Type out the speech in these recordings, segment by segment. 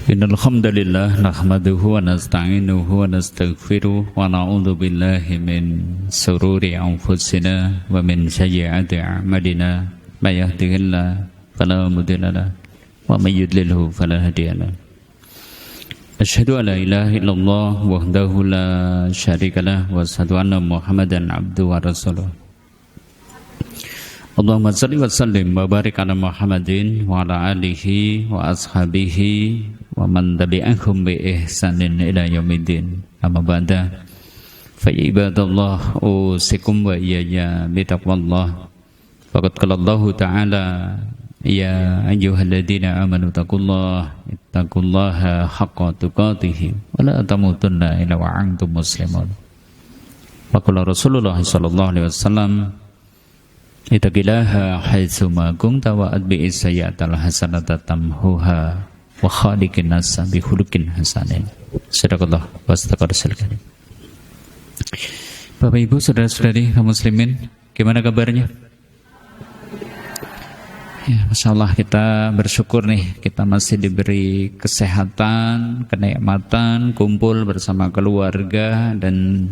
Innal hamdalillah nahmaduhu wa nasta'inuhu wa nastaghfiruh wa na'udzu billahi min shururi anfusina wa min sayyiati a'malina may yahdihillahu fala mudilla lahu wa may yudlilhu fala hadiya lahu. Asyhadu an la ilaha illallah wahdahu la syarika lahu wa asyhadu anna Muhammadan abduhu wa rasuluh. Allahumma shalli wa sallim wa barik ala Muhammadin wa ala alihi wa ashabihi wa man tabi'ahum bi ihsanin ila yaumiddin. Amma ba'da, fa ibadallah usikum wa iyaya bi taqwallah. Faqad qala Allah ta'ala ya ayyuhalladzina amanu taqullaha haqqa tuqatih wa la tamutunna illa wa antum muslimun. Wa qala Rasulullah sallallahu alaihi wasallam ittaqillaha haitsu ma kunta wa atbi'is sayyi'atal hasanata tamhuha wa khaliqin nasa bi khuluqin hasanin. Sadaqallah wa sadaqar rasul karim. Bapak Ibu, saudara-saudari kaum muslimin, gimana kabarnya? Ya, Masya Allah, kita bersyukur nih, kita masih diberi kesehatan, kenikmatan, kumpul bersama keluarga, dan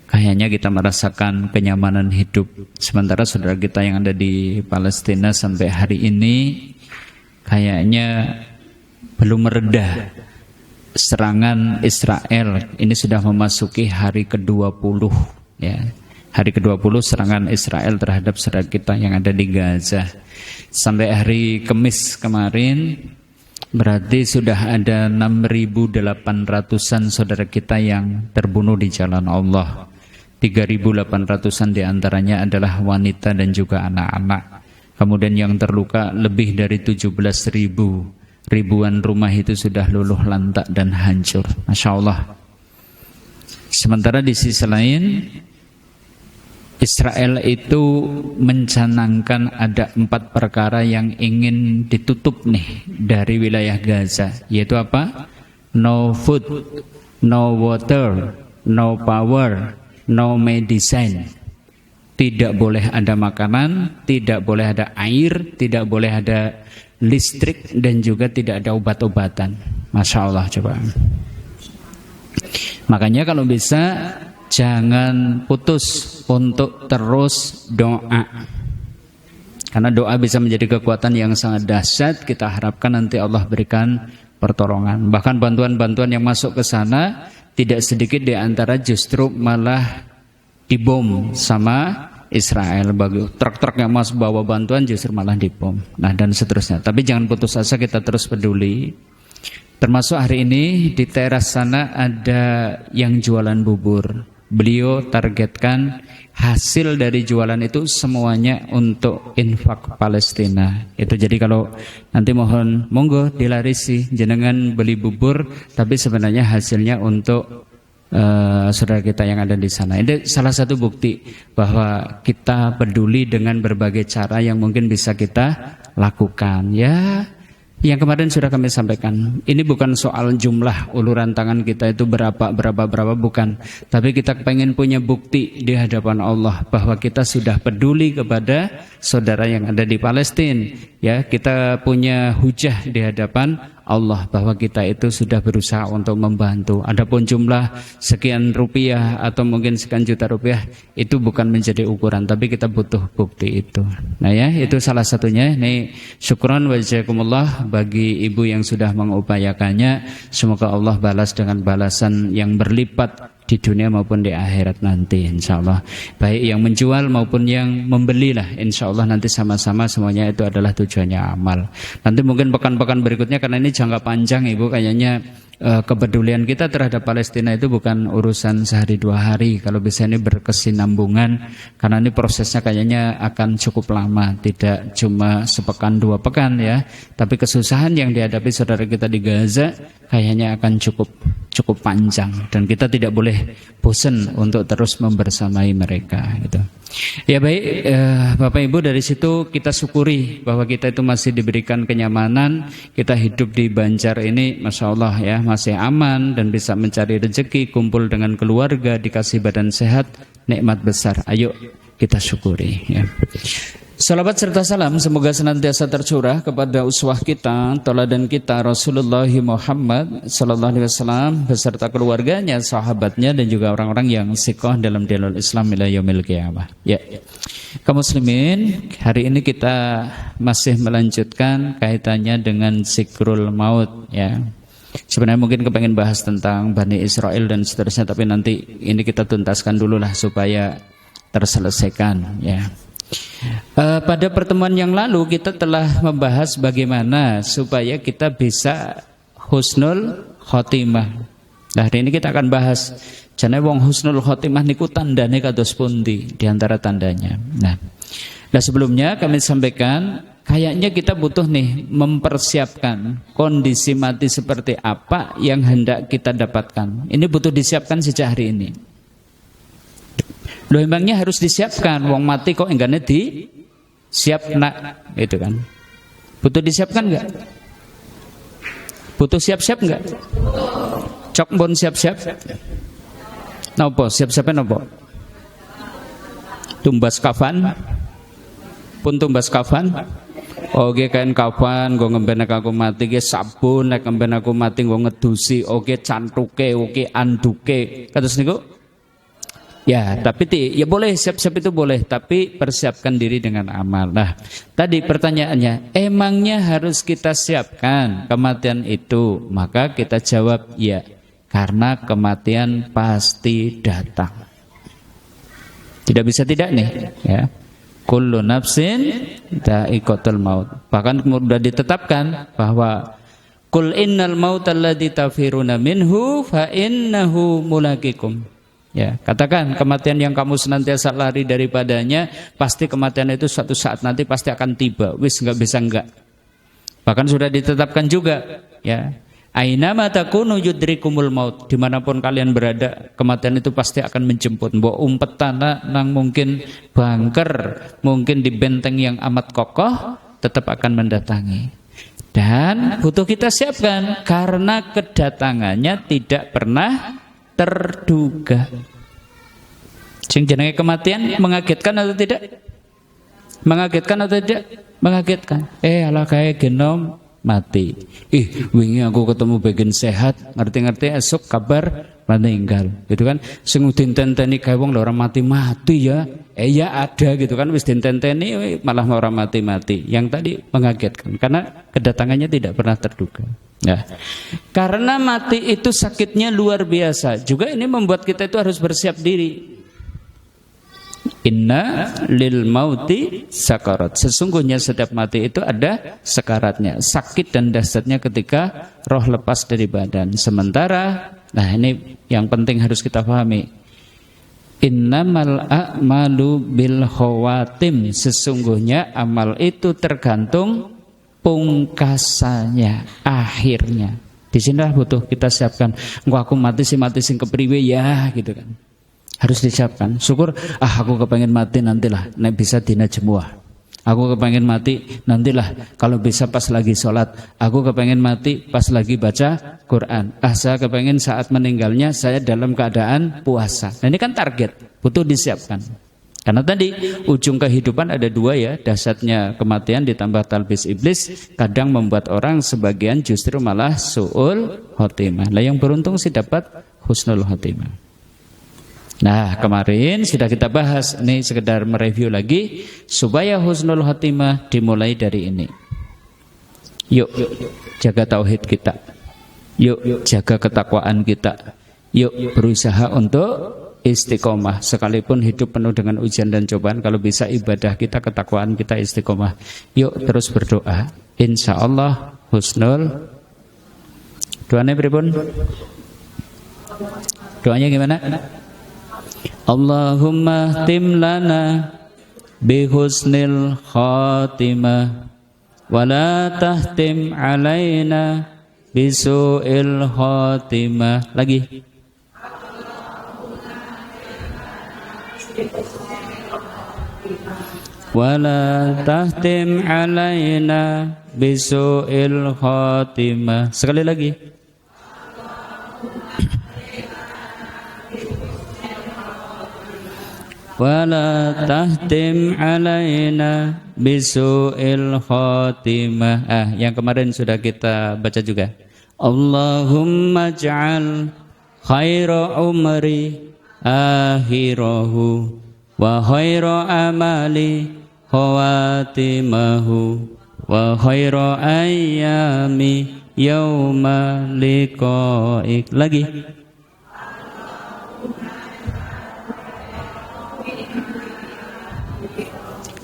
kayaknya kita merasakan kenyamanan hidup. Sementara saudara kita yang ada di Palestina sampai hari ini kayaknya belum mereda. Serangan Israel ini sudah memasuki hari ke-20 ya. Hari ke-20 serangan Israel terhadap saudara kita yang ada di Gaza. Sampai hari Kamis kemarin berarti sudah ada 6.800-an saudara kita yang terbunuh di jalan Allah. 3.800-an diantaranya adalah wanita dan juga anak-anak. Kemudian yang terluka lebih dari 17.000. Ribuan rumah itu sudah luluh lantak dan hancur. Masya Allah. Sementara di sisi lain, Israel itu mencanangkan ada 4 perkara yang ingin ditutup nih dari wilayah Gaza. Yaitu apa? No food, no water, no power, no medicine. Tidak boleh ada makanan, tidak boleh ada air, tidak boleh ada listrik, dan juga tidak ada obat-obatan. Masya Allah, coba. Makanya kalau bisa jangan putus untuk terus doa. Karena doa bisa menjadi kekuatan yang sangat dahsyat. Kita harapkan nanti Allah berikan pertolongan. Bahkan bantuan-bantuan yang masuk ke sana tidak sedikit di antara justru malah dibom sama Israel. Bagi truk-truk yang masuk bawa bantuan justru malah dibom. Nah, dan seterusnya. Tapi jangan putus asa, kita terus peduli. Termasuk hari ini di teras sana ada yang jualan bubur. Beliau targetkan hasil dari jualan itu semuanya untuk infak Palestina. Itu jadi kalau nanti mohon monggo dilarisi jenengan beli bubur, tapi sebenarnya hasilnya untuk saudara kita yang ada di sana. Ini salah satu bukti bahwa kita peduli dengan berbagai cara yang mungkin bisa kita lakukan. Ya, yang kemarin sudah kami sampaikan, ini bukan soal jumlah uluran tangan kita itu berapa, bukan. Tapi kita pengen punya bukti di hadapan Allah bahwa kita sudah peduli kepada saudara yang ada di Palestina. Ya, kita punya hujah di hadapan Allah bahwa kita itu sudah berusaha untuk membantu. Adapun jumlah sekian rupiah atau mungkin sekian juta rupiah itu bukan menjadi ukuran, tapi kita butuh bukti itu. Nah ya, itu salah satunya. Ini syukran wa jazakumullah bagi ibu yang sudah mengupayakannya. Semoga Allah balas dengan balasan yang berlipat di dunia maupun di akhirat nanti, insyaallah. Baik yang menjual maupun yang membelilah, insyaallah nanti sama-sama semuanya itu adalah tujuannya amal. Nanti mungkin pekan-pekan berikutnya, karena ini jangka panjang Ibu, kayaknya kepedulian kita terhadap Palestina itu bukan urusan sehari 2 hari. Kalau bisa ini berkesinambungan, karena ini prosesnya kayaknya akan cukup lama, tidak cuma sepekan 2 pekan ya. Tapi kesusahan yang dihadapi saudara kita di Gaza kayaknya akan cukup panjang, dan kita tidak boleh bosan untuk terus membersamai mereka gitu. Ya baik, Bapak Ibu, dari situ kita syukuri bahwa kita itu masih diberikan kenyamanan. Kita hidup di Banjar ini, Masya Allah ya, masih aman dan bisa mencari rezeki, kumpul dengan keluarga, dikasih badan sehat, nikmat besar. Ayo kita syukuri ya. Salawat serta salam semoga senantiasa tercurah kepada uswah kita, teladan kita Rasulullah Muhammad sallallahu alaihi wasallam beserta keluarganya, sahabatnya dan juga orang-orang yang siqah dalam dinul Islam ila yaumil qiyamah. Ya. Kaum muslimin, hari ini kita masih melanjutkan kaitannya dengan zikrul maut ya. Sebenarnya mungkin kepengen bahas tentang Bani Israel dan seterusnya, tapi nanti ini kita tuntaskan dulu lah supaya terselesaikan ya. Pada pertemuan yang lalu kita telah membahas bagaimana supaya kita bisa husnul khotimah. Nah, hari ini kita akan bahas jane wong husnul khotimah niku tandane kados pundi di antara tandanya. Nah, sebelumnya kami sampaikan kayaknya kita butuh nih mempersiapkan kondisi mati seperti apa yang hendak kita dapatkan. Ini butuh disiapkan sejak hari ini. Loh, emangnya harus disiapkan, wong mati kok enggaknya disiap nak, itu kan? Butuh disiapkan enggak? Butuh siap-siap enggak? Cok bon siap-siap? Nopo siap-siapnya nopo? Tumbas kafan? Pun tumbas kafan? Oke kain kafan, gue ngemben aku mati, gue sabun, nek ngemben aku mati gue ngedusi, oke cantuke, oke anduke, kados niku. Ya, tapi ya boleh siap-siap itu boleh, tapi persiapkan diri dengan amal. Nah, tadi pertanyaannya, emangnya harus kita siapkan kematian itu? Maka kita jawab ya, karena kematian pasti datang. Tidak bisa tidak nih, ya. Kullu nafsin dha'iqatul maut. Bahkan sudah ditetapkan bahwa Qul innal mautalladzi tafiruna minhu fa innahu mulaqikum. Ya, katakan kematian yang kamu senantiasa lari daripadanya, pasti kematian itu suatu saat nanti pasti akan tiba. Wis enggak bisa enggak. Bahkan sudah ditetapkan juga, ya. Aina ma takunu yudrikumul maut. Dimanapun kalian berada, kematian itu pasti akan menjemput. Mbok umpet tanah nang mungkin bunker, mungkin di benteng yang amat kokoh, tetap akan mendatangi. Dan butuh kita siapkan karena kedatangannya tidak pernah terduga. Sing jenenge kematian mengagetkan atau tidak? Mengagetkan atau tidak? Mengagetkan. Alah kae genom mati. Wingi aku ketemu bagian sehat, ngerti-ngerti esok kabar meninggal. Gitu kan. Sing ditenteni kae wong lho ora mati-mati ya. Ya ada gitu kan, wis ditenteni malah orang mati-mati. Yang tadi mengagetkan karena kedatangannya tidak pernah terduga. Ya. Karena mati itu sakitnya luar biasa. Juga ini membuat kita itu harus bersiap diri. Inna lil mauti sakarat. Sesungguhnya setiap mati itu ada sekaratnya, sakit dan dahsyatnya ketika roh lepas dari badan. Sementara, nah ini yang penting harus kita pahami. Innamal a'malu bil khawatim. Sesungguhnya amal itu tergantung pungkasannya, akhirnya. Di sinilah butuh kita siapkan. Aku mati sing kepriwe ya, gitu kan. Harus disiapkan. Syukur, aku kepengen mati nantilah, nek bisa dina jemuah. Aku kepengen mati nantilah kalau bisa pas lagi sholat. Aku kepengen mati pas lagi baca Quran. Saya kepengen saat meninggalnya saya dalam keadaan puasa. Nah, ini kan target, butuh disiapkan. Karena tadi ujung kehidupan ada dua ya, dahsyatnya kematian ditambah talbis iblis kadang membuat orang sebagian justru malah su'ul khotimah. Nah yang beruntung sih dapat husnul khotimah. Nah kemarin sudah kita bahas, ini sekedar mereview lagi supaya husnul khotimah dimulai dari ini. Yuk jaga tauhid kita, yuk jaga ketakwaan kita, yuk berusaha untuk istiqomah, sekalipun hidup penuh dengan ujian dan cobaan, kalau bisa ibadah kita, ketakwaan kita istiqomah. Yuk terus berdoa, insya Allah husnul. Doanya pripun? Doanya gimana? Allahumma tim lana bi husnil khatimah wa la tahtim alaina bi su'il khatimah. Lagi. Wala tahtim alaina bisu'il khatimah. Sekali lagi. Wala tahtim alaina bisu'il khatimah. Yang kemarin sudah kita baca juga. Allahumma ja'al khaira umri akhirahu wa khaira amali khawatimahu wa khaira ayyami yauma liqa'ik. Lagi.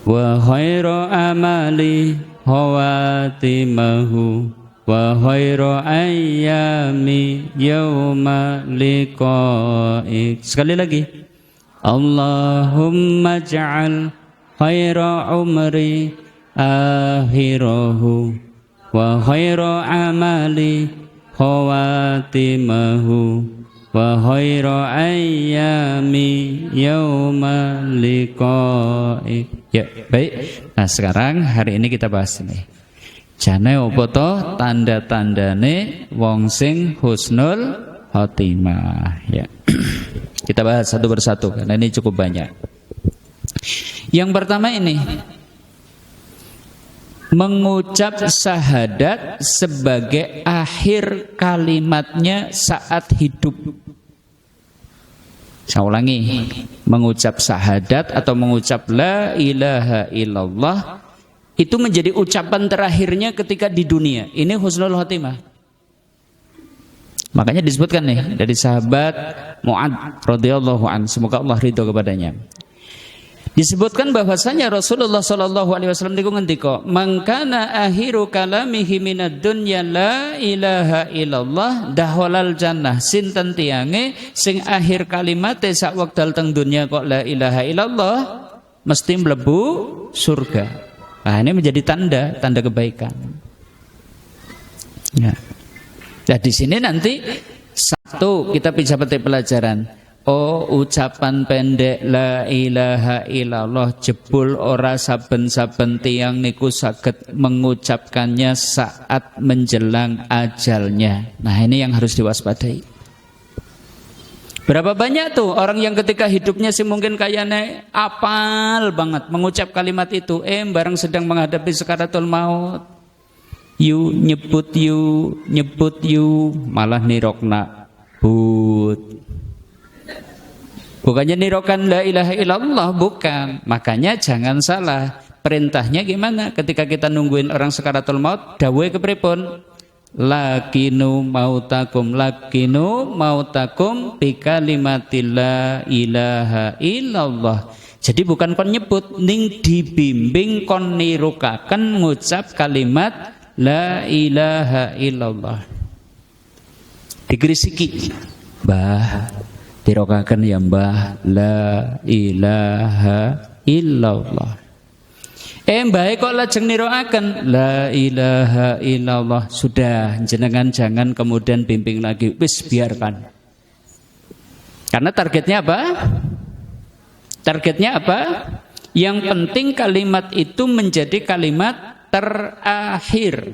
Wa khaira amali khawatimahu wa khaira ayyami yauma liqa'ik. Sekali lagi. Allahumma ja'al khaira umri akhirahu wa khaira amali khawatimahu wa khaira ayyami yauma liqa'ik. Ya, baik. Nah, sekarang hari ini kita bahas ini. Jane opo to tanda-tandane wong sing husnul khotimah, ya. Kita bahas satu persatu karena ini cukup banyak. Yang pertama ini mengucap syahadat sebagai akhir kalimatnya saat hidup. Saya ulangi, mengucap syahadat atau mengucap la ilaha illallah itu menjadi ucapan terakhirnya ketika di dunia. Ini husnul khotimah. Makanya disebutkan nih dari sahabat Mu'adz radhiyallahu anhu, semoga Allah ridho kepadanya. Disebutkan bahwasanya Rasulullah sallallahu alaihi wasallam niku ngendika, "Man kana akhiru kalamihi minad dunya la ilaha illallah dakhalal jannah." Sinten tiange sing akhir kalimate sak wekdal teng dunya kok la ilaha illallah mesti mlebu surga. Nah, ini menjadi tanda kebaikan. Ya. Nah, di sini nanti satu kita bisa petik pelajaran. Oh, ucapan pendek la ilaha illallah jebul ora saben-saben tiang niku saged mengucapkannya saat menjelang ajalnya. Nah, ini yang harus diwaspadai. Berapa banyak tuh orang yang ketika hidupnya sih mungkin kayaknya apal banget mengucap kalimat itu, bareng sedang menghadapi sakaratul maut. Nyebut malah nirokna but. Bukannya nirokan la ilaha illallah, bukan. Makanya jangan salah. Perintahnya gimana? Ketika kita nungguin orang sakaratul maut, dawuhe kepripun? Lakinu mautakum bi kalimati la ilaha illallah. Jadi bukan kon nyebut, ning dibimbing kon nirukaken ngucap kalimat la ilaha illallah. Digrisiki, Mbah, dirokaken ya Mbah, la ilaha illallah. Mbah kok lajeng nirokaken la ilaha illallah. Sudah, jenengan jangan kemudian bimbing lagi, wis biarkan. Karena targetnya apa? Targetnya apa? Yang penting kalimat itu menjadi kalimat terakhir.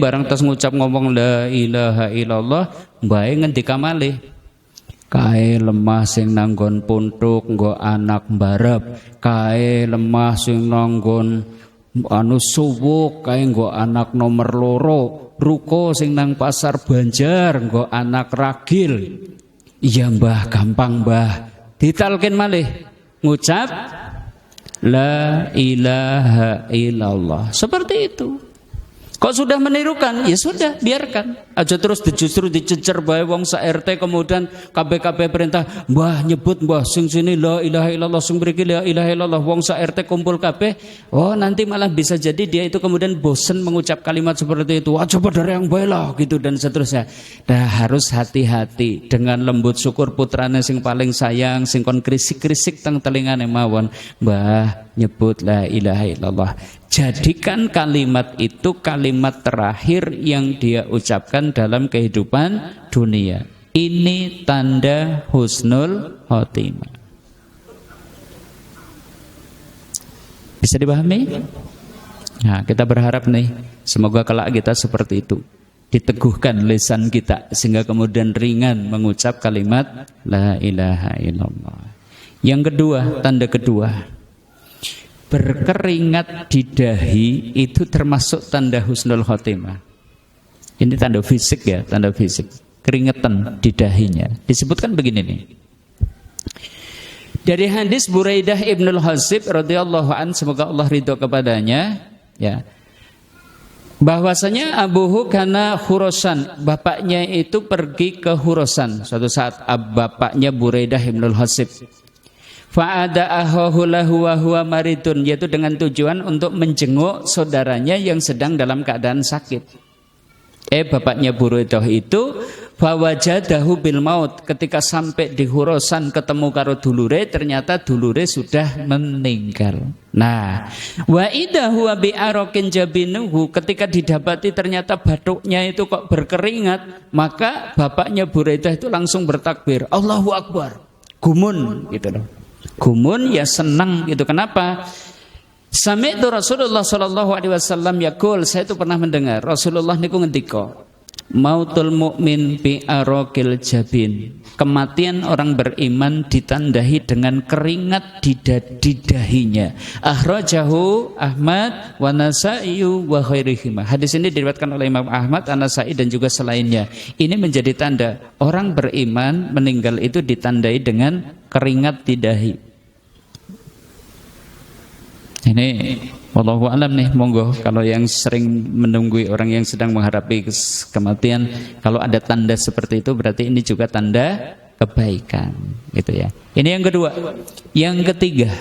Barang tas ngucap ngomong la ilaha illallah, mbae ngendika malih. Kae lemah sing nanggon puntuk nggo anak mbarep, kae lemah sing nanggon suwuk kae nggo anak nomor loro, ruko sing nang pasar Banjar nggo anak ragil. Iya Mbah, gampang Mbah. Ditalkin malih ngucap la ilaha illallah. Seperti itu. Kok sudah menirukan? Ya sudah, biarkan. Aja terus justru dicecer bae wong sak RT kemudian kabeh perintah, Mbah nyebut Mbah sing sini la ilaha illallah, sing mriki la ilaha illallah, wong sak RT kumpul kabeh. Oh, nanti malah bisa jadi dia itu kemudian bosen mengucap kalimat seperti itu. Wah, coba dari yang bae lah gitu dan seterusnya. Nah, harus hati-hati dengan lembut syukur putrane sing paling sayang sing kon krisik-krisik teng telingane mawon. Mbah nyebut la ilaha illallah. Jadikan kalimat itu kalimat terakhir yang dia ucapkan dalam kehidupan dunia. Ini tanda husnul khotimah. Bisa dipahami? Nah, kita berharap nih, semoga kelak kita seperti itu. Diteguhkan lisan kita sehingga kemudian ringan mengucap kalimat la ilaha illallah. Yang kedua, tanda kedua, berkeringat di dahi itu termasuk tanda husnul khotimah. Ini tanda fisik ya, tanda fisik. Keringetan di dahinya. Disebutkan begini nih. Dari hadis Buraidah Ibnul Hasib radhiyallahu an, semoga Allah ridho kepadanya, ya. Bahwasanya Abuhu kana Khurasan, bapaknya itu pergi ke Khurasan. Suatu saat bapaknya Buraidah Ibnul Hasib. Fa'ada ahahu lahu wa huwa maridun, yaitu dengan tujuan untuk menjenguk saudaranya yang sedang dalam keadaan sakit. Bapaknya Buraidah itu fawajadahu bil maut, ketika sampai di Khurasan ketemu karo dulure, ternyata dulure sudah meninggal. Nah, wa idza huwa bi araqin jabinuhu, ketika didapati ternyata batuknya itu kok berkeringat, maka bapaknya Buraidah itu langsung bertakbir, Allahu Akbar. Gumun gitu loh. Gumun ya senang gitu. Kenapa? Sami'tu Rasulullah sallallahu alaihi wasallam yaqul, saya itu pernah mendengar Rasulullah niku ngendika, mautul mukmin bi araqil jabin, kematian orang beriman ditandai dengan keringat di dahinya. Akhrajahu Ahmad wa Nasa'i wa ghairihima. Hadis ini diriwayatkan oleh Imam Ahmad, An-Nasa'i dan juga selainnya. Ini menjadi tanda orang beriman meninggal itu ditandai dengan keringat di dahi. Ini wallahu alam nih, monggo kalau yang sering menunggu orang yang sedang menghadapi kematian, kalau ada tanda seperti itu berarti ini juga tanda kebaikan gitu ya. Ini yang kedua. Yang ketiga,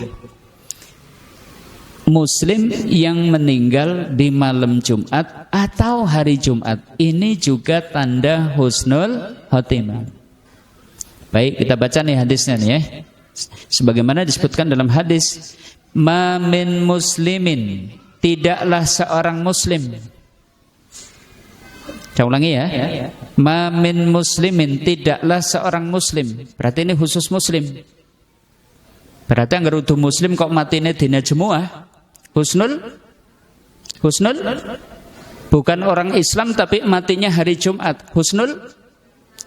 muslim yang meninggal di malam Jumat atau hari Jumat, ini juga tanda husnul khotimah. Baik, kita baca nih hadisnya nih ya. Sebagaimana disebutkan dalam hadis, ma min muslimin, tidaklah seorang muslim. Saya ulangi ya. Ma min muslimin, tidaklah seorang muslim. Berarti ini khusus muslim. Berarti anggar utuh muslim kok matine dina Jumat. Husnul bukan orang Islam tapi matinya hari Jumat. Husnul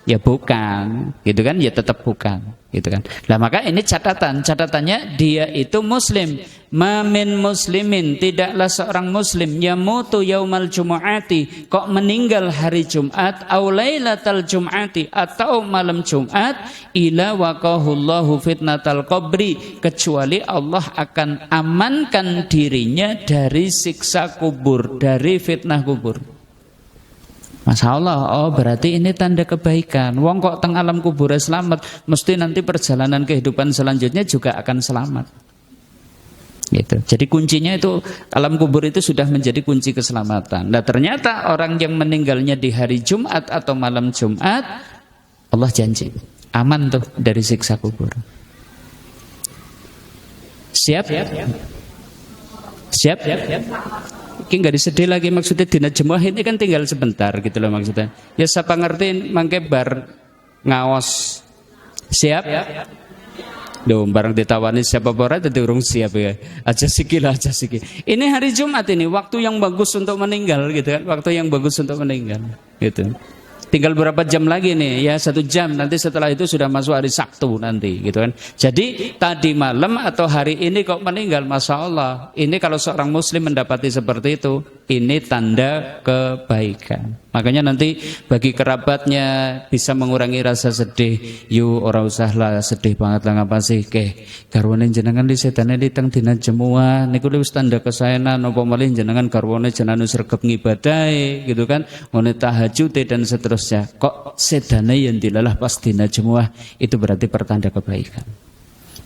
ya bukan, gitu kan? Ya tetap bukan, gitu kan? Nah maka ini catatannya dia itu muslim. Ma min muslimin, tidaklah seorang muslim yamutu yaumal jumu'ati, kok meninggal hari Jumat, au lailatal jum'ati, atau malam Jumat, ila waqahullahu fitnatal qabri, kecuali Allah akan amankan dirinya dari siksa kubur, dari fitnah kubur. Masya Allah, oh berarti ini tanda kebaikan. Wong kok teng alam kubur selamat, mesti nanti perjalanan kehidupan selanjutnya juga akan selamat. Gitu. Jadi kuncinya itu alam kubur itu sudah menjadi kunci keselamatan. Nah ternyata orang yang meninggalnya di hari Jumat atau malam Jumat, Allah janji aman tuh dari siksa kubur. Siap? Siap? Ini nggak disedih lagi, maksudnya dina Jumat ini kan tinggal sebentar gitu loh maksudnya. Ya siapa ngerti mangke bar ngaos. Siap? Duh, barang ditawani siapa pora tadi urung siap ya. Aja sikil. Ini hari Jumat ini, waktu yang bagus untuk meninggal gitu kan. Waktu yang bagus untuk meninggal gitu. Tinggal berapa jam lagi nih? Ya 1 jam. Nanti setelah itu sudah masuk hari Sabtu nanti gitu kan. Jadi tadi malam atau hari ini kok meninggal, Masya Allah. Ini kalau seorang muslim mendapati seperti itu, ini tanda kebaikan. Makanya nanti bagi kerabatnya bisa mengurangi rasa sedih. Yu ora usahlah sedih banget lah, ngapa sih ke garwane jenengan di setane di teng dina Jumat niku wis tanda kesaenan apa malih jenengan garwane jenengan sregep ngibadahe gitu kan, ngene tahajud dan seterusnya. Kok sedane yen dilalah pas dina Jumat, itu berarti pertanda kebaikan.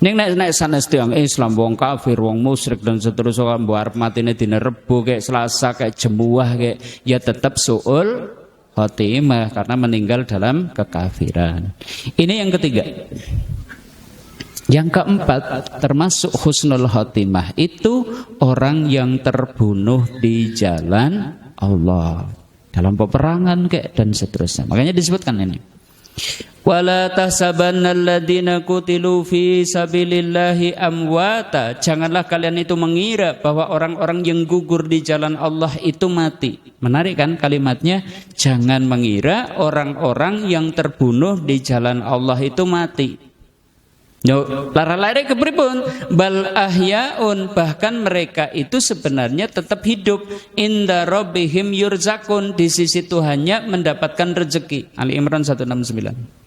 Ning nek sanes tiyang Islam, wong kafir, wong musyrik dan seterusnya mbok arep matine dina Rebo kayak Selasa kayak Jemuah kayak, ya tetap suul khotimah karena meninggal dalam kekafiran. Ini yang ketiga. Yang keempat termasuk husnul khotimah itu orang yang terbunuh di jalan Allah dalam peperangan kayak dan seterusnya. Makanya disebutkan ini. Wala tahsabannal ladzina qutilu fi sabilillahi amwata, janganlah kalian itu mengira bahwa orang-orang yang gugur di jalan Allah itu mati. Menarik kan kalimatnya? Jangan mengira orang-orang yang terbunuh di jalan Allah itu mati. Yo, lara-lare kepripun? Bal ahyaun, bahkan mereka itu sebenarnya tetap hidup. Inda rabbihim yurzakun, di sisi Tuhannya mendapatkan rezeki. Ali Imran 169.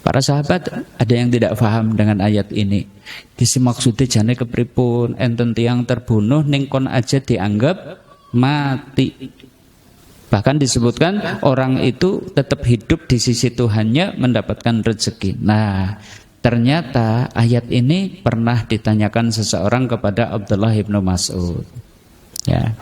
Para sahabat ada yang tidak paham dengan ayat ini. Kisi maksudnya jane kepripun? Enten tiang terbunuh ning kon aja dianggap mati. Bahkan disebutkan orang itu tetap hidup di sisi Tuhannya mendapatkan rezeki. Nah, ternyata ayat ini pernah ditanyakan seseorang kepada Abdullah ibnu Mas'ud. Ya.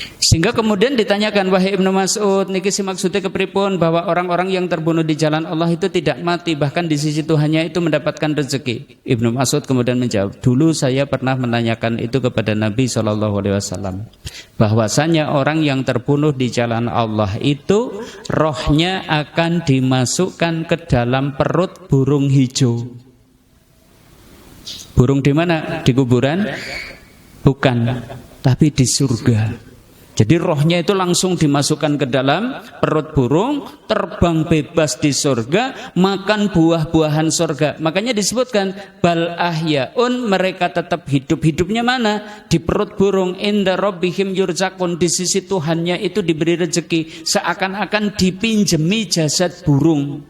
Sehingga kemudian ditanyakan, wahai Ibnu Mas'ud, niki si maksudnya kepripun bahwa orang-orang yang terbunuh di jalan Allah itu tidak mati, bahkan di sisi Tuhannya itu mendapatkan rezeki. Ibnu Mas'ud kemudian menjawab, dulu saya pernah menanyakan itu kepada Nabi SAW, bahwasanya orang yang terbunuh di jalan Allah itu rohnya akan dimasukkan ke dalam perut burung hijau. Burung di mana? Di kuburan? Bukan, tapi di surga. Jadi rohnya itu langsung dimasukkan ke dalam perut burung, terbang bebas di surga, makan buah-buahan surga. Makanya disebutkan bal ahyaun, mereka tetap hidup. Hidupnya mana? Di perut burung. Inda rabbihim yurzakun, di sisi Tuhannya itu diberi rezeki. Seakan-akan dipinjemi jasad burung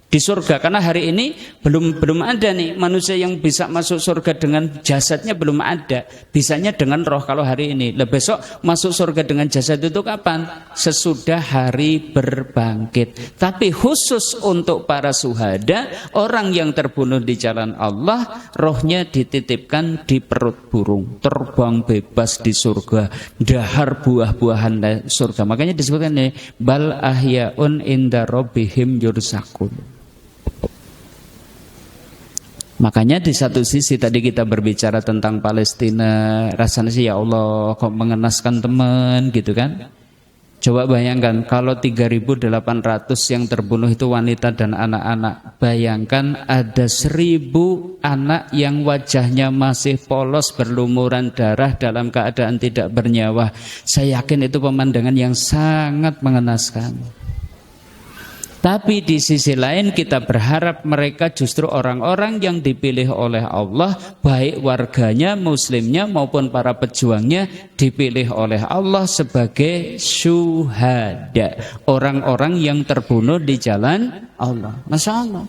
di surga, karena hari ini belum ada nih manusia yang bisa masuk surga dengan jasadnya, belum ada. Bisanya dengan roh kalau hari ini. Besok masuk surga dengan jasad itu kapan? Sesudah hari berbangkit. Tapi khusus untuk para syuhada, orang yang terbunuh di jalan Allah, rohnya dititipkan di perut burung, terbang bebas di surga, dahar buah-buahan surga. Makanya disebutkan nih, bal ahyaun inda rabbihim yurzakun. Makanya di satu sisi tadi kita berbicara tentang Palestina, rasanya sih ya Allah kok mengenaskan teman gitu kan. Coba bayangkan kalau 3.800 yang terbunuh itu wanita dan anak-anak. Bayangkan ada 1.000 anak yang wajahnya masih polos berlumuran darah dalam keadaan tidak bernyawa. Saya yakin itu pemandangan yang sangat mengenaskan. Tapi di sisi lain kita berharap mereka justru orang-orang yang dipilih oleh Allah, baik warganya, muslimnya maupun para pejuangnya, dipilih oleh Allah sebagai syuhada, orang-orang yang terbunuh di jalan Allah. Masya Allah.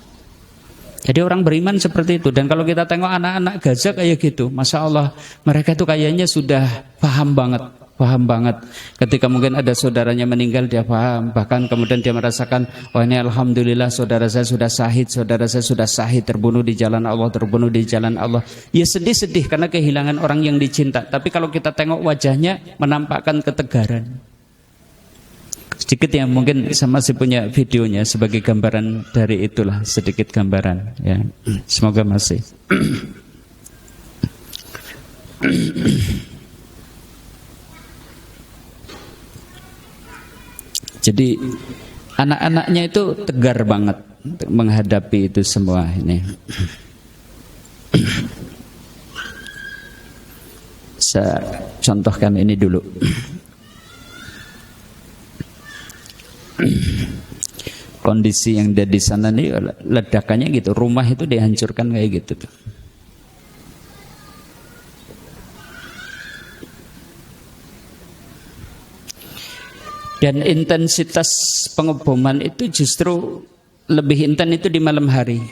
Jadi orang beriman seperti itu. Dan kalau kita tengok anak-anak Gaza kayak gitu, Masya Allah, mereka itu kayaknya sudah paham banget. Ketika mungkin ada saudaranya meninggal, dia paham. Bahkan kemudian dia merasakan, oh ini alhamdulillah saudara saya sudah syahid, terbunuh di jalan Allah. Ya sedih-sedih karena kehilangan orang yang dicinta. Tapi kalau kita tengok wajahnya menampakkan ketegaran. Sedikit yang mungkin saya masih punya videonya sebagai gambaran dari itulah, sedikit gambaran ya. Semoga masih. Jadi anak-anaknya itu tegar banget menghadapi itu semua ini. Saya contohkan ini dulu. Kondisi yang ada di sana nih ledakannya gitu, rumah itu dihancurkan kayak gitu tuh. Dan intensitas pengeboman itu justru lebih intens itu di malam hari.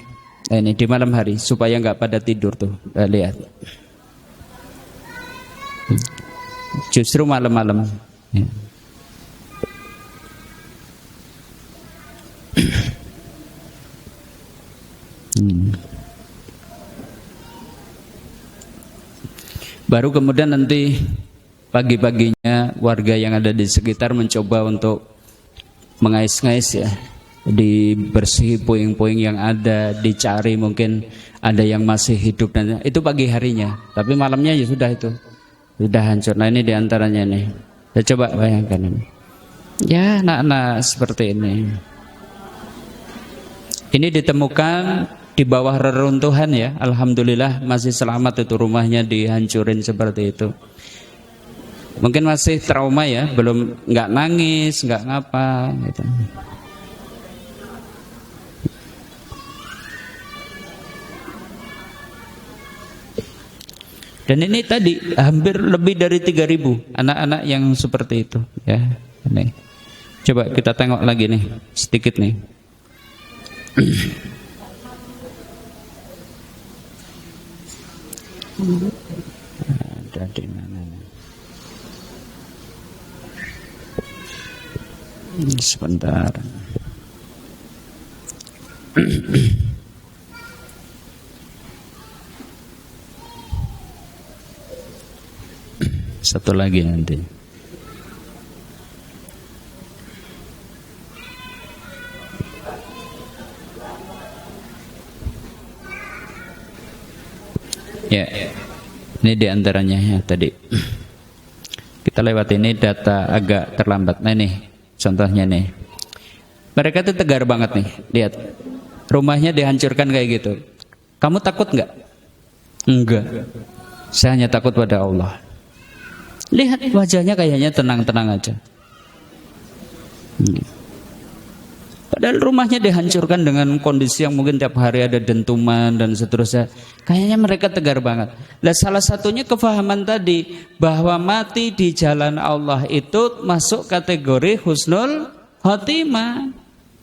Nah, ini di malam hari supaya nggak pada tidur tuh. Lihat. Justru malam-malam. Ya. Baru kemudian nanti pagi-paginya warga yang ada di sekitar mencoba untuk mengais-ngais ya, dibersih puing-puing yang ada, dicari mungkin ada yang masih hidup, dan itu pagi harinya. Tapi malamnya ya sudah itu, sudah hancur. Nah ini diantaranya nih. Ya coba bayangkan ini. Ya anak-anak seperti ini. Ini ditemukan di bawah reruntuhan ya. Alhamdulillah masih selamat, itu rumahnya dihancurin seperti itu. Mungkin masih trauma ya, belum, nggak nangis, nggak ngapa gitu. Dan ini tadi hampir lebih dari 3.000 anak-anak yang seperti itu ya. Ini. Coba kita tengok lagi nih sedikit nih. Ada di mana? Sebentar. Satu lagi nanti. Ya, ini diantaranya ya tadi. Kita lewat ini data agak terlambat. Nah ini contohnya nih. Mereka tuh tegar banget nih. Lihat, rumahnya dihancurkan kayak gitu. Kamu takut nggak? Enggak. Saya hanya takut pada Allah. Lihat wajahnya kayaknya tenang-tenang aja. Padahal rumahnya dihancurkan dengan kondisi yang mungkin tiap hari ada dentuman dan seterusnya. Kayaknya mereka tegar banget. Nah, salah satunya kefahaman tadi bahwa mati di jalan Allah itu masuk kategori husnul khotimah.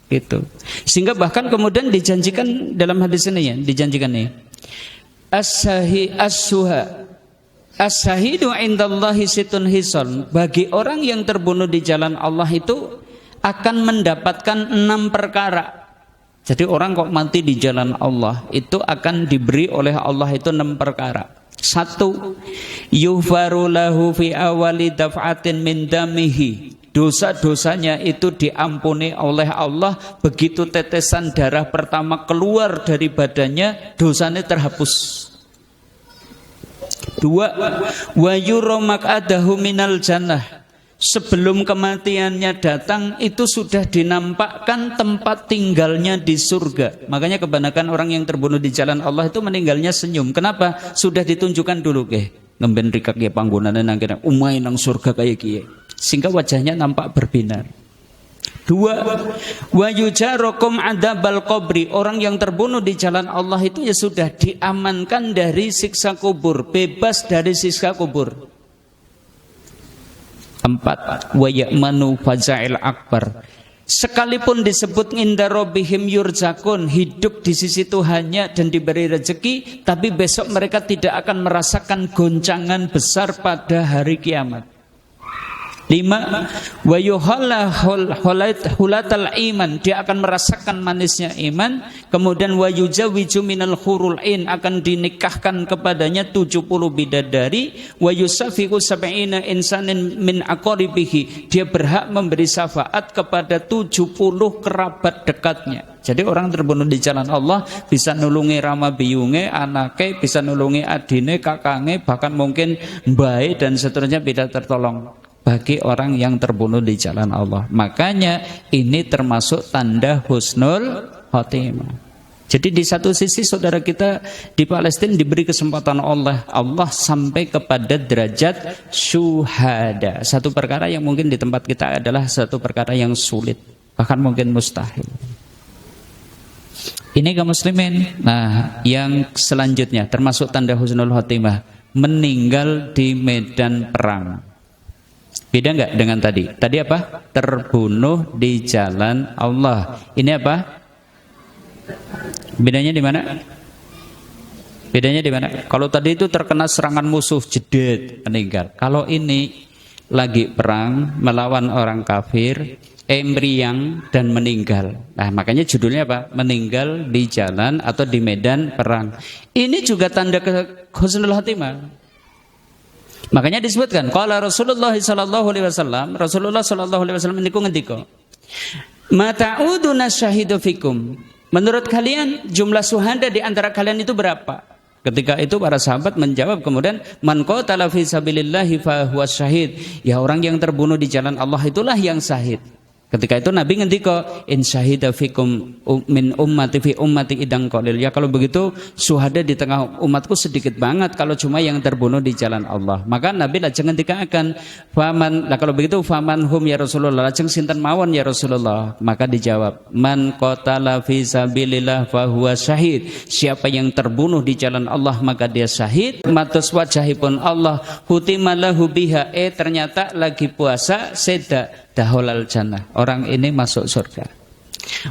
Gitu. Sehingga bahkan kemudian dijanjikan dalam hadis ini ya, dijanjikan nih. As-syahidu indallahi situn hison. Bagi orang yang terbunuh di jalan Allah itu akan mendapatkan 6 perkara. Jadi orang kok mati di jalan Allah itu akan diberi oleh Allah itu 6 perkara. 1. Yughfaru lahu fi awali daf'atin min damihi. Dosa-dosanya itu diampuni oleh Allah begitu tetesan darah pertama keluar dari badannya, dosanya terhapus. 2. Wa yura maq'adahu minal jannah. Sebelum kematiannya datang itu sudah dinampakkan tempat tinggalnya di surga. Makanya kebanyakan orang yang terbunuh di jalan Allah itu meninggalnya senyum. Kenapa? Sudah ditunjukkan dulu ngemben rikak ya panggonane nang kene umay nang surga kayak kiye. Sehingga wajahnya nampak berbinar. 2. Wa yujarokum adzabal qabri. Orang yang terbunuh di jalan Allah itu ya sudah diamankan dari siksa kubur, bebas dari siksa kubur. 4. Wa ya'manu faza'il akbar. Sekalipun disebut inda rabbihim yurzakun, hidup di sisi Tuhannya dan diberi rezeki, tapi besok mereka tidak akan merasakan goncangan besar pada hari kiamat. 5. Wa yuhalla hulatal iman. Dia akan merasakan manisnya iman. Kemudian wa yujawiju minal hurul ain. Akan dinikahkan kepadanya 70 bidadari. Wa yusafiqu sab'ina insanin min aqaribihi. Dia berhak memberi syafaat kepada 70 kerabat dekatnya. Jadi orang terbunuh di jalan Allah bisa nulungi rama biyunge, anake, bisa nulungi adine, kakange, bahkan mungkin mbae dan seterusnya tidak tertolong. Bagi orang yang terbunuh di jalan Allah. Makanya ini termasuk tanda husnul khotimah. Jadi di satu sisi saudara kita di Palestina diberi kesempatan oleh Allah sampai kepada derajat syuhada. Satu perkara yang mungkin di tempat kita adalah satu perkara yang sulit, bahkan mungkin mustahil. Ini kaum muslimin. Nah, yang selanjutnya termasuk tanda husnul khotimah, meninggal di medan perang. Beda enggak dengan tadi? Tadi apa? Terbunuh di jalan Allah. Ini apa? Bedanya di mana? Bedanya di mana? Kalau tadi itu terkena serangan musuh, jedet, meninggal. Kalau ini lagi perang melawan orang kafir, meriang dan meninggal. Nah, makanya judulnya apa? Meninggal di jalan atau di medan perang. Ini juga tanda husnul khotimah. Makanya disebutkan qala Rasulullah sallallahu alaihi wasallam, Rasulullah sallallahu alaihi wasallam niku ngendika, "Mata'uduna syahidu fikum." Menurut kalian jumlah syuhada di antara kalian itu berapa? Ketika itu para sahabat menjawab kemudian, "Man qatala fi sabilillahi fa huwa syahid." Ya, orang yang terbunuh di jalan Allah itulah yang syahid. Ketika itu Nabi ngendika in syahida fikum min ummati fi ummati idang qalil. Ya kalau begitu syuhada di tengah umatku sedikit banget kalau cuma yang terbunuh di jalan Allah. Maka Nabi lajeng ngendikaken faman, lah kalau begitu faman hum ya Rasulullah, lajeng sinten mawon ya Rasulullah. Maka dijawab man qatala fi sabilillah fa huwa syahid. Siapa yang terbunuh di jalan Allah maka dia syahid. Matus wajahipun Allah hutimalahu biha, ternyata lagi puasa seda daholal jannah, orang ini masuk surga.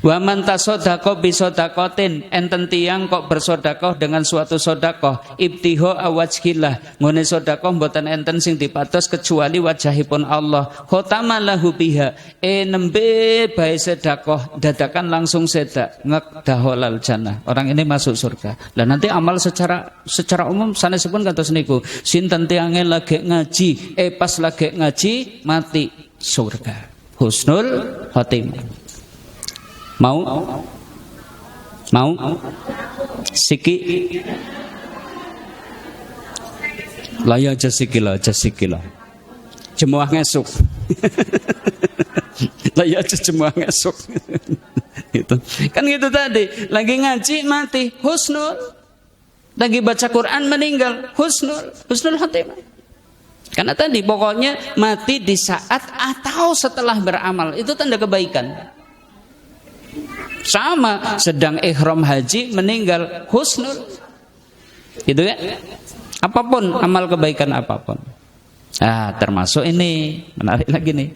Wa man tasaddaqa bi sadaqatin, enten tiyang kok bersedekah dengan suatu sedekah ibtiho awajhillah, ngene sedekah mboten enten sing dipatos kecuali wajahipun Allah. Khotamalahu biha, nembe bae sedekah dadakan langsung sedak ngek daholal jannah, orang ini masuk surga. Lah nanti amal secara umum sanesipun kados niku, sinten tiyange lagi ngaji pas lagi ngaji mati surga, husnul khotimah. Mau siki laya jasikila jemuah ngesuk laya jemuah ngesuk itu kan gitu tadi, lagi ngaji mati husnul, lagi baca Quran meninggal husnul khotimah. Karena tadi pokoknya mati di saat atau setelah beramal itu tanda kebaikan. Sama sedang ihram haji meninggal husnul. Gitu ya. Apapun amal kebaikan apapun. Termasuk ini menarik lagi nih.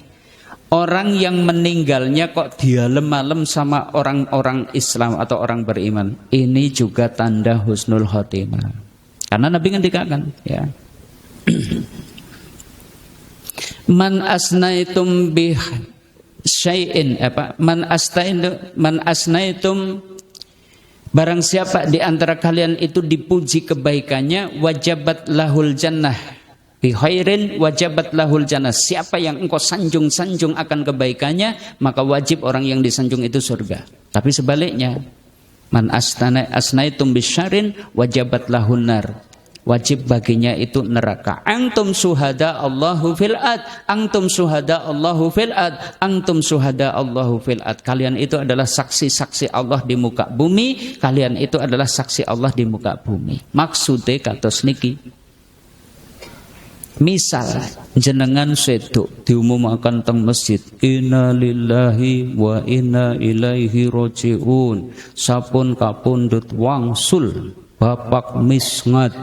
Orang yang meninggalnya kok dialem-alem sama orang-orang Islam atau orang beriman, ini juga tanda husnul khotimah. Karena Nabi ngendikakan ya. Man asnaitum bih syai'in man asnaitum, barang siapa di antara kalian itu dipuji kebaikannya, wajabat lahul jannah bi khairin wajabat lahul jannah. Siapa yang engkau sanjung-sanjung akan kebaikannya, maka wajib orang yang disanjung itu surga. Tapi sebaliknya, man asnaitum bisyarrin wajabat lahun nar, wajib baginya itu neraka. Antum syuhada Allahu fil ad, antum syuhada Allahu fil ad, antum syuhada Allahu fil ad. Kalian itu adalah saksi-saksi Allah di muka bumi, kalian itu adalah saksi Allah di muka bumi. Maksudnya kados niki, misal jenengan seduk diumumkan teng masjid, inna lillahi wa inna ilaihi roji'un, sapun kapundhut wangsul bapak misngat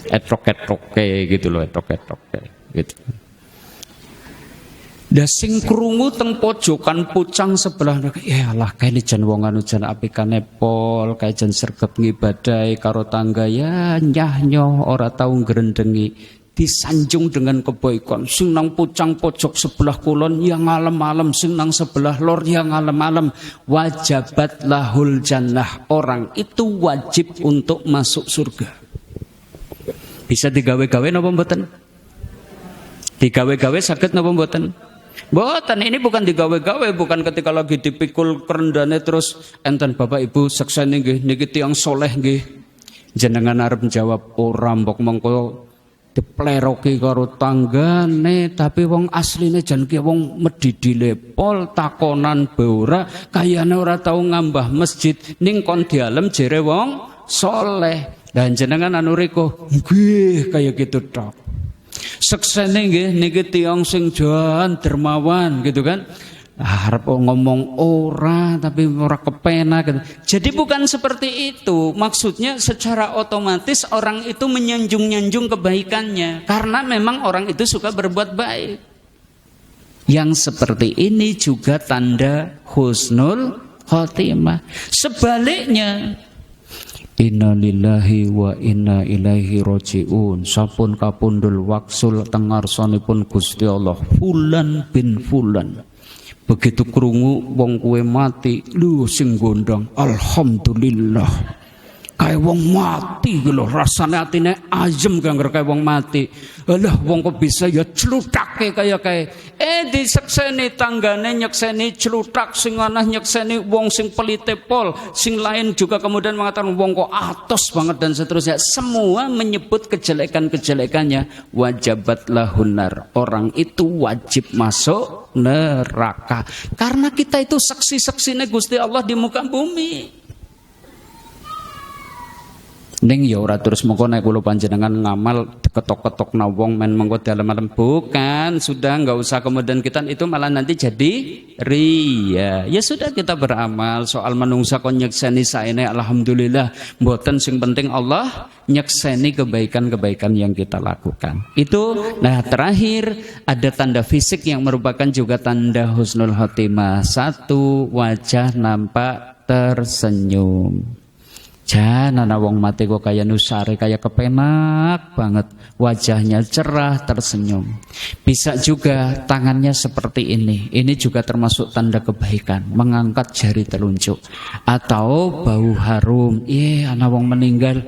etrok-etroke gitu loh, etrok-etroke gitu. Da sing krungu teng pojokan pucang sebelah, ya Allah kae jan wong anu jan apikane pol, kae jan sregep ngibadahi karo tangga ya nyah-nyoh ora tau ngrendengi, disanjung dengan kebaikan. Sing nang pucang pojok sebelah kulon yang ngalem-alem, sing nang sebelah lor yang ngalem-alem, wajabat lahul jannah, orang itu wajib untuk masuk surga. Bisa digawe-gawe napa mboten? Digawe-gawe saged napa mboten? Mboten, ini bukan digawe-gawe, bukan ketika lagi dipikul kerendane terus enten Bapak Ibu seksene nggih niki tiyang soleh nggih. Jenengan arep jawab ora mbok mengko dipleroki karo tanggane, tapi wong asline jan ki wong medhidile pol, takonan beura, kayane ora tau ngambah masjid ning kon dialem jere wong soleh. Dan jenengan anu riko nggih kaya gitu tok. Seksene nggih niki tiyang sing jan dermawan gitu kan. Harap ngomong ora tapi ora kepenak gitu. Jadi bukan seperti itu. Maksudnya secara otomatis orang itu menyanjung-nyanjung kebaikannya karena memang orang itu suka berbuat baik. Yang seperti ini juga tanda husnul khotimah. Sebaliknya, inna lillahi wa inna ilaihi roji'un, sapun kapundul waksul tengarsonipun Gusti Allah fulan bin fulan. Begitu krungu wong kuwe mati, lu sing gondang alhamdulillah. kayak wong mati gitu loh, rasanya atine ayem gangger kayak wong mati. Alah wong kok bisa ya celutake kayak disekseni tanggane, nyekseni celutak, sing anah nyekseni wong sing pelite pol, sing lain juga kemudian mengatakan wong kok atos banget dan seterusnya. Semua menyebut kejelekan-kejelekannya. Wajabat lahunar, orang itu wajib masuk neraka karena kita itu saksi-saksine Gusti Allah di muka bumi. Ning ya ora terus mengko nek kula panjenengan ngamal ketok-ketok na wong men mengko dalem-dalem, bukan, sudah enggak usah kemudian kita itu malah nanti jadi riya. Ya sudah kita beramal, soal menungsa kon nyekseni saene alhamdulillah, mboten sing penting Allah nyekseni kebaikan-kebaikan yang kita lakukan. Itu nah terakhir ada tanda fisik yang merupakan juga tanda husnul khotimah. 1, wajah nampak tersenyum. Jangan wong mati kok kayak nusare, kayak kepenak banget, wajahnya cerah, tersenyum. Bisa juga tangannya seperti ini juga termasuk tanda kebaikan, mengangkat jari telunjuk. Atau bau harum, anak wong meninggal,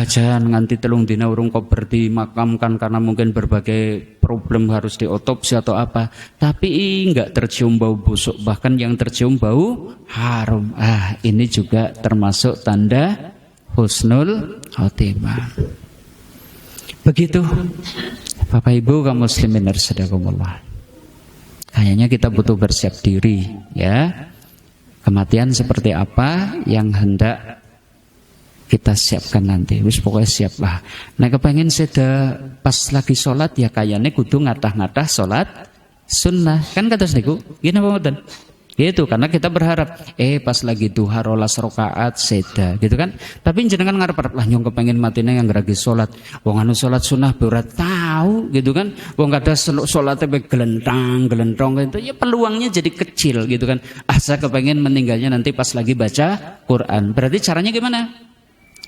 jangan nganti 3 dina urung kober dimakamkan karena mungkin berbagai problem harus diotopsi atau apa, tapi enggak tercium bau busuk, bahkan yang tercium bau harum. Ini juga termasuk tanda husnul khotimah. Begitu Bapak Ibu kaum muslimin rahimakumullah. Kayaknya kita butuh bersiap diri ya. Kematian seperti apa yang hendak kita siapkan nanti. Wis pokoknya siap lah. Nah kepengen seda pas lagi sholat ya kayaknya kudu ngatah-ngatah sholat sunnah. Kan kata niku, gini apa mboten? Gitu, karena kita berharap pas lagi duha 12 rakaat seda gitu kan. Tapi jenengan ngarep-arep lah nyong kepengen matine yang lagi sholat. Wong anu sholat sunnah berat tahu gitu kan. Wong kada sholatnya be gelentang-gelentong gitu. Ya peluangnya jadi kecil gitu kan. Saya kepengen meninggalnya nanti pas lagi baca Quran. Berarti caranya gimana?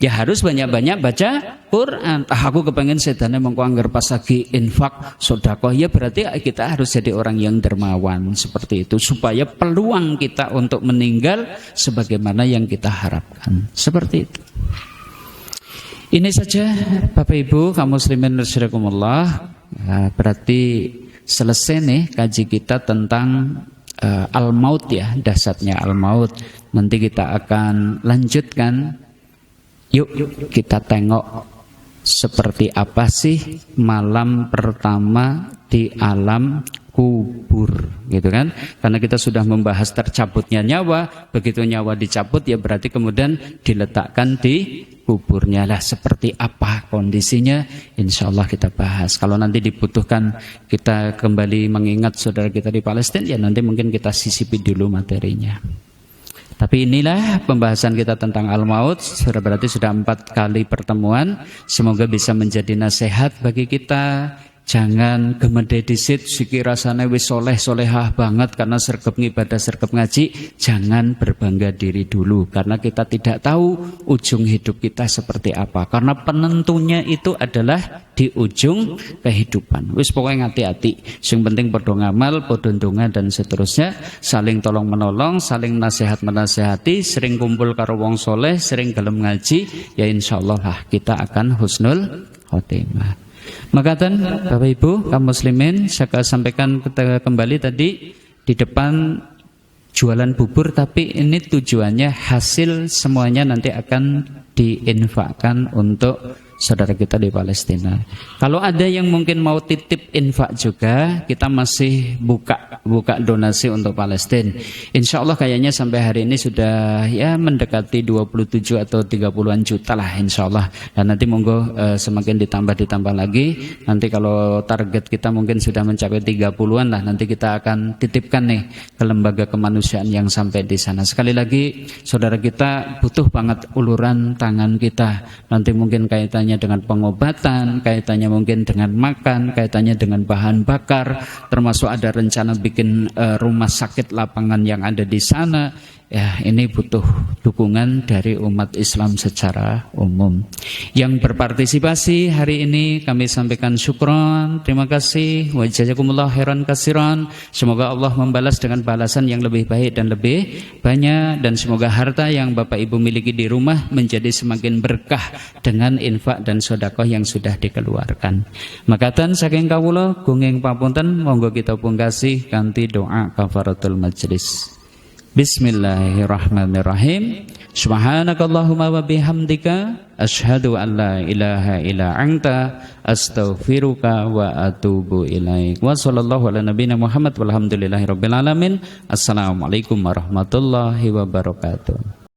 Ya harus banyak-banyak baca Quran. Aku kepengen sedane mengko anggar pas lagi infak sedekah, ya berarti kita harus jadi orang yang dermawan seperti itu supaya peluang kita untuk meninggal sebagaimana yang kita harapkan. Seperti itu. Ini saja Bapak Ibu kaum muslimin rahimakumullah. Berarti selesai nih kaji kita tentang al-maut ya, dahsyatnya al-maut. Nanti kita akan lanjutkan. Yuk kita tengok seperti apa sih malam pertama di alam kubur gitu kan. Karena kita sudah membahas tercabutnya nyawa. Begitu nyawa dicabut ya berarti kemudian diletakkan di kuburnya lah. Seperti apa kondisinya, insya Allah kita bahas. Kalau nanti dibutuhkan kita kembali mengingat saudara kita di Palestina, ya nanti mungkin kita sisipi dulu materinya. Tapi inilah pembahasan kita tentang al-maut. Berarti sudah 4 kali pertemuan. Semoga bisa menjadi nasihat bagi kita. Jangan gemede disit siki rasane wis soleh-solehah banget karena sergep ngibadah, sergep ngaji. Jangan berbangga diri dulu karena kita tidak tahu ujung hidup kita seperti apa. Karena penentunya itu adalah di ujung kehidupan. Wis pokoknya hati-hati. Sing penting padha ngamal, padha ndonga dan seterusnya, saling tolong menolong, saling nasihat menasihati, sering kumpul karo wong soleh, sering gelem ngaji, ya insyaallah lah kita akan husnul khotimah. Makatan Bapak Ibu kaum muslimin, saya sampaikan kembali tadi di depan jualan bubur, tapi ini tujuannya hasil semuanya nanti akan diinfakkan untuk saudara kita di Palestina. Kalau ada yang mungkin mau titip infak juga, kita masih buka donasi untuk Palestina. Insya Allah kayaknya sampai hari ini sudah ya mendekati 27 atau 30-an juta lah insya Allah. Dan nanti monggo semakin ditambah lagi. Nanti kalau target kita mungkin sudah mencapai 30-an lah, nanti kita akan titipkan nih ke lembaga kemanusiaan yang sampai di sana. Sekali lagi saudara kita butuh banget uluran tangan kita. Nanti mungkin kaitannya dengan pengobatan, kaitannya mungkin dengan makan, kaitannya dengan bahan bakar, termasuk ada rencana bikin rumah sakit lapangan yang ada di sana. Ya, ini butuh dukungan dari umat Islam secara umum. Yang berpartisipasi hari ini kami sampaikan syukron, terima kasih, wa jazakumullah khairan katsiran. Semoga Allah membalas dengan balasan yang lebih baik dan lebih banyak, dan semoga harta yang Bapak Ibu miliki di rumah menjadi semakin berkah dengan infak dan sedekah yang sudah dikeluarkan. Makatan saking kawula gunging papunten, monggo kita pungkasi kanthi doa kafaratul majlis. Bismillahirrahmanirrahim. Subhanakallahumma wa bihamdika asyhadu an la ilaha illa anta astaghfiruka wa atubu ilaik. Wa sallallahu ala nabiyina Muhammad walhamdulillahirabbil alamin. Assalamualaikum warahmatullahi wabarakatuh.